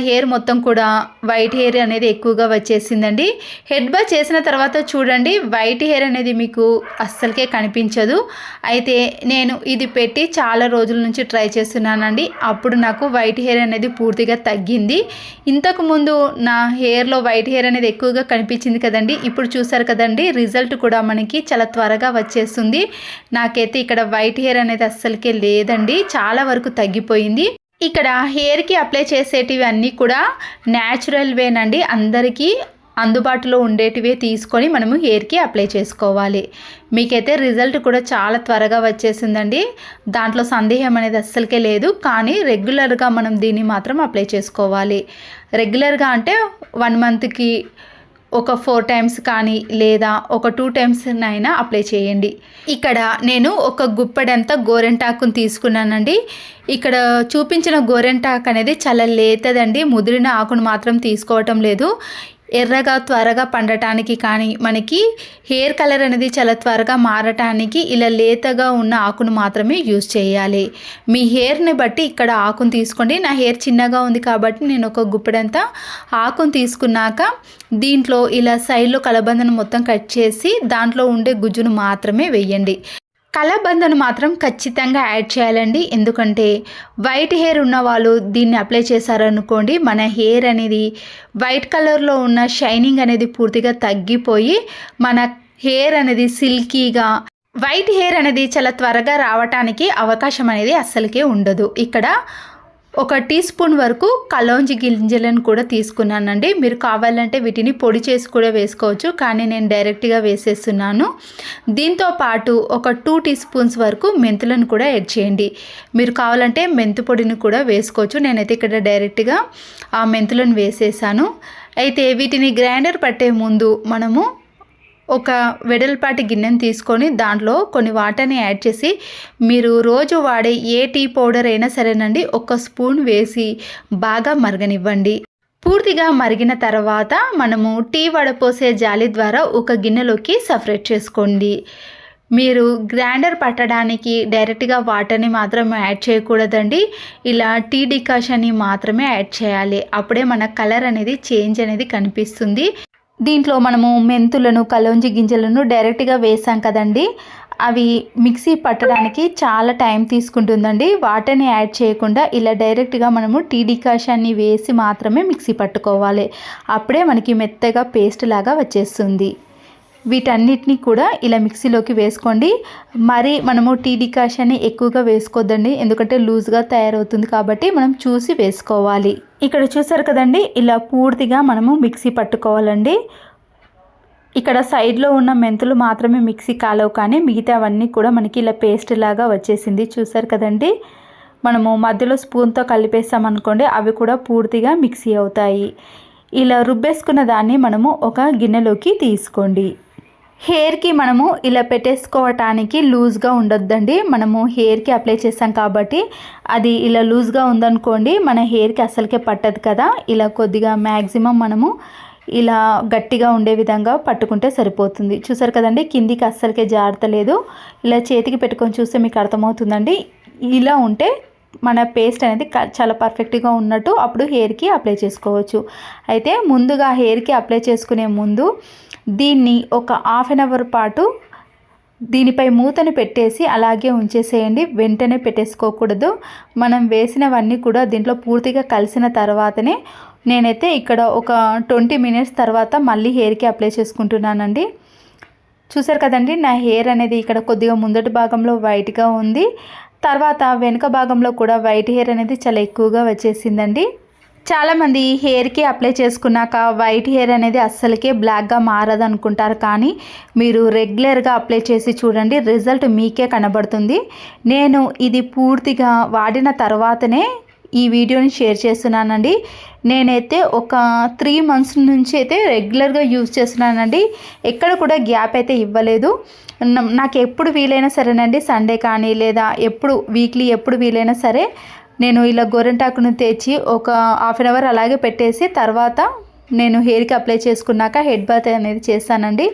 Hair మొత్తం కూడా white hair అనేది ఎక్కువగా వచ్చేసిందండి. హెడ్ బాత్ చేసిన తర్వాత చూడండి వైట్ హెయిర్ అనేది మీకు అస్సలకే కనిపించదు. అయితే నేను ఇది పెట్టి చాలా రోజుల నుంచి ట్రై చేస్తున్నానండి. అప్పుడు నాకు వైట్ హెయిర్ అనేది పూర్తిగా తగ్గింది. ఇంతకుముందు నా హెయిర్లో వైట్ హెయిర్ అనేది ఎక్కువగా కనిపించింది కదండి. ఇప్పుడు చూసారు కదండి రిజల్ట్ కూడా మనకి చాలా త్వరగా వచ్చేస్తుంది. నాకైతే ఇక్కడ వైట్ హెయిర్ అనేది అస్సలకే లేదండి, చాలా వరకు తగ్గిపోయింది. ఇక్కడ హెయిర్కి అప్లై చేసేటివి అన్నీ కూడా న్యాచురల్ వేనండి. అందరికీ అందుబాటులో ఉండేటివే తీసుకొని మనము హెయిర్కి అప్లై చేసుకోవాలి. మీకైతే రిజల్ట్ కూడా చాలా త్వరగా వచ్చేసిందండి, దాంట్లో సందేహం అనేది అస్సలకే లేదు. కానీ రెగ్యులర్గా మనం దీన్ని మాత్రం అప్లై చేసుకోవాలి. రెగ్యులర్గా అంటే 1 మంత్కి ఒక 4 టైమ్స్ కానీ లేదా ఒక 2 టైమ్స్ అయినా అప్లై చేయండి. ఇక్కడ నేను ఒక గుప్పెడంత గోరెంటాకుని తీసుకున్నానండి. ఇక్కడ చూపించిన గోరెంటాకు అనేది చాలా లేతదండి, ముదిరిన ఆకును మాత్రం తీసుకోవటం లేదు. ఎర్రగా త్వరగా పండటానికి కానీ మనకి హెయిర్ కలర్ అనేది చాలా త్వరగా మారటానికి ఇలా లేతగా ఉన్న ఆకును మాత్రమే యూజ్ చేయాలి. మీ హెయిర్ని బట్టి ఇక్కడ ఆకును తీసుకోండి. నా హెయిర్ చిన్నగా ఉంది కాబట్టి నేను ఒక గుప్పెడంతా ఆకును తీసుకున్నాక దీంట్లో ఇలా సైడ్లో కలబందను మొత్తం కట్ చేసి దాంట్లో ఉండే గుజ్జును మాత్రమే వేయండి. కలబందను మాత్రం ఖచ్చితంగా యాడ్ చేయాలండి. ఎందుకంటే వైట్ హెయిర్ ఉన్న వాళ్ళు దీన్ని అప్లై చేశారనుకోండి, మన హెయిర్ అనేది వైట్ కలర్లో ఉన్న షైనింగ్ అనేది పూర్తిగా తగ్గిపోయి మన హెయిర్ అనేది సిల్కీగా, వైట్ హెయిర్ అనేది చాలా త్వరగా రావటానికి అవకాశం అనేది అస్సలకే ఉండదు. ఇక్కడ 1 టీ స్పూన్ వరకు కలోంజి గింజలను కూడా తీసుకున్నానండి. మీరు కావాలంటే వీటిని పొడి చేసి కూడా వేసుకోవచ్చు, కానీ నేను డైరెక్ట్గా వేసేస్తున్నాను. దీంతో పాటు ఒక 2 టీ స్పూన్స్ వరకు మెంతులను కూడా యాడ్ చేయండి. మీరు కావాలంటే మెంతు పొడిని కూడా వేసుకోవచ్చు. నేనైతే ఇక్కడ డైరెక్ట్గా ఆ మెంతులను వేసేసాను. అయితే వీటిని గ్రైండర్ పట్టే ముందు మనము ఒక వెడల్పాటి గిన్నెను తీసుకొని దాంట్లో కొన్ని వాటర్ని యాడ్ చేసి మీరు రోజు వాడే ఏ టీ పౌడర్ అయినా సరేనండి 1 స్పూన్ వేసి బాగా మరగనివ్వండి. పూర్తిగా మరిగిన తర్వాత మనము టీ వడపోసే జాలి ద్వారా ఒక గిన్నెలోకి సపరేట్ చేసుకోండి. మీరు గ్రైండర్ పట్టడానికి డైరెక్ట్గా వాటర్ని మాత్రం యాడ్ చేయకూడదండి. ఇలా టీ డికాషన్ని మాత్రమే యాడ్ చేయాలి. అప్పుడే మన కలర్ అనేది చేంజ్ అనేది కనిపిస్తుంది. దీంట్లో మనము మెంతులను, కలోంజి గింజలను డైరెక్ట్గా వేసాం కదండి, అవి మిక్సీ పట్టడానికి చాలా టైం తీసుకుంటుందండి. వాటర్ని యాడ్ చేయకుండా ఇలా డైరెక్ట్గా మనము టీ డికాషన్ని వేసి మాత్రమే మిక్సీ పట్టుకోవాలి. అప్పుడే మనకి మెత్తగా పేస్ట్ లాగా వచ్చేస్తుంది. వీటన్నిటిని కూడా ఇలా మిక్సీలోకి వేసుకోండి. మరి మనము టీ డికాషన్ని ఎక్కువగా వేసుకోవద్దండి, ఎందుకంటే లూజ్గా తయారవుతుంది కాబట్టి మనం చూసి వేసుకోవాలి. ఇక్కడ చూసారు కదండి, ఇలా పూర్తిగా మనము మిక్సీ పట్టుకోవాలండి. ఇక్కడ సైడ్లో ఉన్న మెంతులు మాత్రమే మిక్సీ కాలవు, కానీ మిగతావన్నీ కూడా మనకి ఇలా పేస్ట్ లాగా వచ్చేసింది. చూసారు కదండి, మనము మధ్యలో స్పూన్తో కలిపేసామనుకోండి అవి కూడా పూర్తిగా మిక్సీ అవుతాయి. ఇలా రుబ్బేసుకున్న దాన్ని మనము ఒక గిన్నెలోకి తీసుకోండి. హెయిర్కి మనము ఇలా పెట్టేసుకోవటానికి లూజ్గా ఉండొద్దండి. మనము హెయిర్కి అప్లై చేసాం కాబట్టి అది ఇలా లూజ్గా ఉందనుకోండి మన హెయిర్కి అస్సలకే పట్టదు కదా. ఇలా కొద్దిగా మ్యాక్సిమం మనము ఇలా గట్టిగా ఉండే విధంగా పట్టుకుంటే సరిపోతుంది. చూసారు కదండి, కిందికి అస్సలకే జారతలేదు. ఇలా చేతికి పెట్టుకొని చూస్తే మీకు అర్థమవుతుందండి. ఇలా ఉంటే మన పేస్ట్ అనేది చాలా పర్ఫెక్ట్గా ఉన్నట్టు. అప్పుడు హెయిర్కి అప్లై చేసుకోవచ్చు. అయితే ముందుగా హెయిర్కి అప్లై చేసుకునే ముందు దీన్ని ఒక 1/2 అవర్ పాటు దీనిపై మూతను పెట్టేసి అలాగే ఉంచేసేయండి. వెంటనే పెట్టేసుకోకూడదు. మనం వేసినవన్నీ కూడా దీంట్లో పూర్తిగా కలిసిన తర్వాతనే నేనైతే ఇక్కడ ఒక 20 మినిట్స్ తర్వాత మళ్ళీ హెయిర్కి అప్లై చేసుకుంటున్నానండి. చూసారు కదండి, నా హెయిర్ అనేది ఇక్కడ కొద్దిగా ముందటి భాగంలో వైట్గా ఉంది, తర్వాత వెనుక భాగంలో కూడా వైట్ హెయిర్ అనేది చాలా ఎక్కువగా వచ్చేసిందండి. చాలామంది హెయిర్కి అప్లై చేసుకున్నాక వైట్ హెయిర్ అనేది అస్సలకే బ్లాక్గా మారదు అనుకుంటారు, కానీ మీరు రెగ్యులర్గా అప్లై చేసి చూడండి, రిజల్ట్ మీకే కనబడుతుంది. నేను ఇది పూర్తిగా వాడిన తర్వాతనే ఈ వీడియోని షేర్ చేస్తున్నానండి. నేనైతే ఒక 3 మంత్స్ నుంచి అయితే రెగ్యులర్గా యూజ్ చేస్తున్నానండి. ఎక్కడ కూడా గ్యాప్ అయితే ఇవ్వలేదు. నాకు ఎప్పుడు వీలైనా సరేనండి, సండే కానీ లేదా వీక్లీ ఎప్పుడు వీలైనా సరే నేను ఇలా గోరింటాకును తెచ్చి ఒక 1/2 అవర్ అలాగే పెట్టేసి తర్వాత నేను హెయిర్కి అప్లై చేసుకున్నాక హెడ్ బాత్ అనేది చేస్తానండి.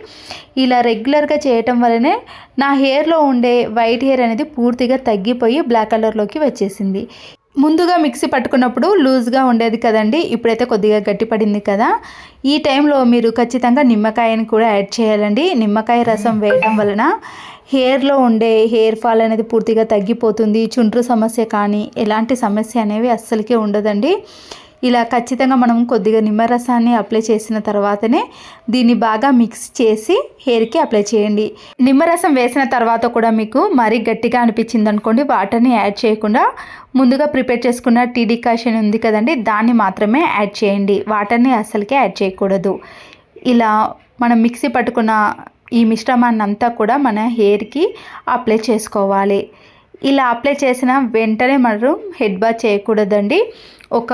ఇలా రెగ్యులర్గా చేయటం వల్లనే నా హెయిర్లో ఉండే వైట్ హెయిర్ అనేది పూర్తిగా తగ్గిపోయి బ్లాక్ కలర్లోకి వచ్చేసింది. ముందుగా మిక్సీ పట్టుకున్నప్పుడు లూజ్గా ఉండేది కదండి, ఇప్పుడైతే కొద్దిగా గట్టిపడింది కదా. ఈ టైంలో మీరు ఖచ్చితంగా నిమ్మకాయని కూడా యాడ్ చేయాలండి. నిమ్మకాయ రసం వేయడం వలన హెయిర్లో ఉండే హెయిర్ ఫాల్ అనేది పూర్తిగా తగ్గిపోతుంది. చుండ్రు సమస్య కానీ ఎలాంటి సమస్య అనేవి అస్సలకే ఉండదండి. ఇలా ఖచ్చితంగా మనం కొద్దిగా నిమ్మరసాన్ని అప్లై చేసిన తర్వాతనే దీన్ని బాగా మిక్స్ చేసి హెయిర్కి అప్లై చేయండి. నిమ్మరసం వేసిన తర్వాత కూడా మీకు మరీ గట్టిగా అనిపించింది అనుకోండి, వాటర్ని యాడ్ చేయకుండా ముందుగా ప్రిపేర్ చేసుకున్న టీ డికాషన్ ఉంది కదండి, దాన్ని మాత్రమే యాడ్ చేయండి. వాటర్ని అస్సలకే యాడ్ చేయకూడదు. ఇలా మనం మిక్సీ పట్టుకున్న ఈ మిశ్రమాన్ని అంతా కూడా మన హెయిర్కి అప్లై చేసుకోవాలి. ఇలా అప్లై చేసిన వెంటనే మనం హెడ్ బాత్ చేయకూడదండి. ఒక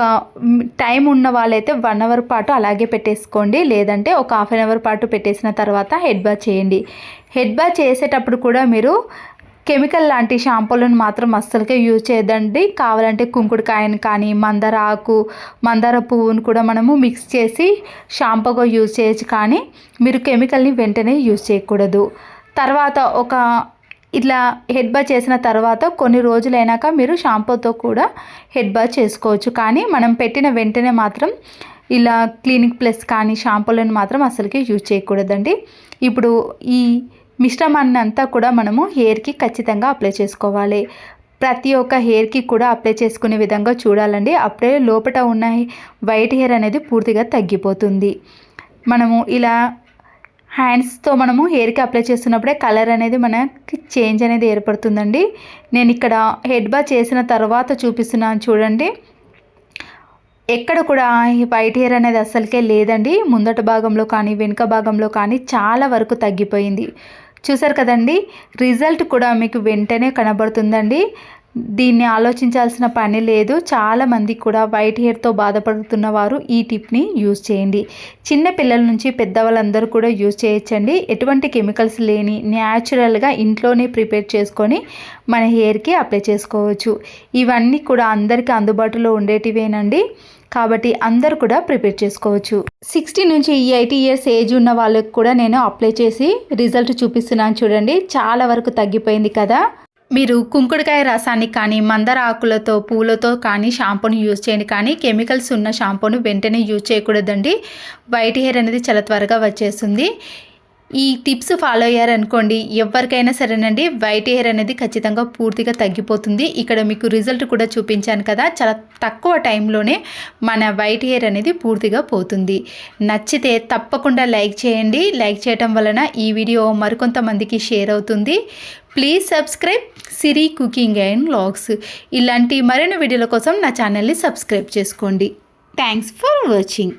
టైం ఉన్న వాళ్ళైతే 1 అవర్ పాటు అలాగే పెట్టేసుకోండి, లేదంటే ఒక హాఫ్ అన్ అవర్ పాటు పెట్టేసిన తర్వాత హెడ్ బాత్ చేయండి. హెడ్ బాత్ చేసేటప్పుడు కూడా మీరు కెమికల్ లాంటి షాంపూలను మాత్రం అస్సలకే యూజ్ చేయదండి. కావాలంటే కుంకుడుకాయను కానీ మందార ఆకు, మందార పువ్వును కూడా మనము మిక్స్ చేసి షాంపూగా యూజ్ చేయొచ్చు, కానీ మీరు కెమికల్ని వెంటనే యూజ్ చేయకూడదు. తర్వాత ఇట్లా హెడ్ బాత్ చేసిన తర్వాత కొన్ని రోజులైనాక మీరు షాంపూతో కూడా హెడ్ బాత్ చేసుకోవచ్చు, కానీ మనం పెట్టిన వెంటనే మాత్రం ఇలా క్లినిక్ ప్లస్ కానీ షాంపూలను మాత్రం అస్సలకి యూజ్ చేయకూడదండి. ఇప్పుడు ఈ మిశ్రమాన్ని అంతా కూడా మనము హెయిర్కి ఖచ్చితంగా అప్లై చేసుకోవాలి. ప్రతి ఒక్క హెయిర్కి కూడా అప్లై చేసుకునే విధంగా చూడాలండి. అప్పుడే లోపల ఉన్న వైట్ హెయిర్ అనేది పూర్తిగా తగ్గిపోతుంది. మనము ఇలా హ్యాండ్స్తో మనము హెయిర్కి అప్లై చేస్తున్నప్పుడే కలర్ అనేది మనకి చేంజ్ అనేది ఏర్పడుతుందండి. నేను ఇక్కడ హెడ్ బాత్ చేసిన తర్వాత చూపిస్తున్నాను చూడండి. ఎక్కడ కూడా వైట్ హెయిర్ అనేది అస్సలకే లేదండి. ముందట భాగంలో కానీ వెనుక భాగంలో కానీ చాలా వరకు తగ్గిపోయింది. చూసారు కదండి, రిజల్ట్ కూడా మీకు వెంటనే కనబడుతుందండి. దీన్ని ఆలోచించాల్సిన పని లేదు. చాలామంది కూడా వైట్ హెయిర్తో బాధపడుతున్న వారు ఈ టిప్ని యూజ్ చేయండి. చిన్న పిల్లల నుంచి పెద్దవాళ్ళందరూ కూడా యూజ్ చేయొచ్చండి. ఎటువంటి కెమికల్స్ లేని న్యాచురల్గా ఇంట్లోనే ప్రిపేర్ చేసుకొని మన హెయిర్కి అప్లై చేసుకోవచ్చు. ఇవన్నీ కూడా అందరికీ అందుబాటులో ఉండేటివేనండి, కాబట్టి అందరూ కూడా ప్రిపేర్ చేసుకోవచ్చు. 60 నుంచి 80 ఇయర్స్ ఏజ్ ఉన్న వాళ్ళకి కూడా నేను అప్లై చేసి రిజల్ట్ చూపిస్తున్నాను చూడండి. చాలా వరకు తగ్గిపోయింది కదా. మీరు కుంకుడుకాయ రసాన్ని కానీ మందార ఆకులతో పూలతో కానీ షాంపూని యూజ్ చేయండి, కానీ కెమికల్స్ ఉన్న షాంపూను వెంటనే యూజ్ చేయకూడదండి. వైట్ హెయిర్ అనేది చాలా త్వరగా వచ్చేస్తుంది. ఈ టిప్స్ ఫాలో అయ్యారనుకోండి, ఎవరికైనా సరేనండి, వైట్ హెయిర్ అనేది ఖచ్చితంగా పూర్తిగా తగ్గిపోతుంది. ఇక్కడ మీకు రిజల్ట్ కూడా చూపించాను కదా, చాలా తక్కువ టైంలోనే మన వైట్ హెయిర్ అనేది పూర్తిగా పోతుంది. నచ్చితే తప్పకుండా లైక్ చేయండి. లైక్ చేయటం వలన ఈ వీడియో మరికొంతమందికి షేర్ అవుతుంది. Please subscribe Siri cooking and vlogs. ఇలాంటి మరిన్ని వీడియోల కోసం నా ఛానల్ని సబ్స్క్రైబ్ చేసుకోండి. Thanks for watching.